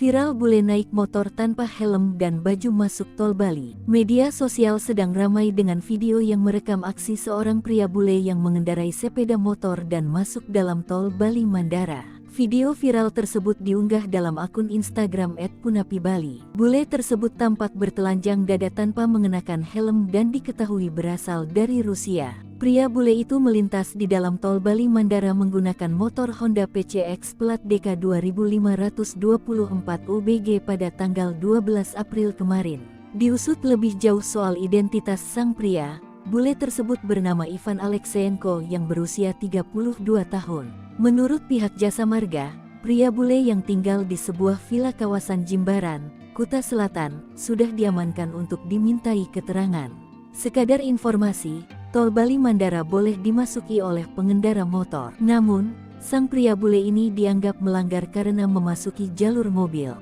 Viral bule naik motor tanpa helm dan baju masuk tol Bali. Media sosial sedang ramai dengan video yang merekam aksi seorang pria bule yang mengendarai sepeda motor dan masuk dalam tol Bali Mandara. Video viral tersebut diunggah dalam akun Instagram @punapibali. Bule tersebut tampak bertelanjang dada tanpa mengenakan helm dan diketahui berasal dari Rusia. Pria bule itu melintas di dalam tol Bali Mandara menggunakan motor Honda PCX plat DK 2524 UBG pada tanggal 12 April kemarin. Diusut lebih jauh soal identitas sang pria, bule tersebut bernama Ivan Alexeyenko yang berusia 32 tahun. Menurut pihak Jasa Marga, pria bule yang tinggal di sebuah villa kawasan Jimbaran, Kuta Selatan, sudah diamankan untuk dimintai keterangan. Sekadar informasi, tol Bali Mandara boleh dimasuki oleh pengendara motor. Namun, sang pria bule ini dianggap melanggar karena memasuki jalur mobil.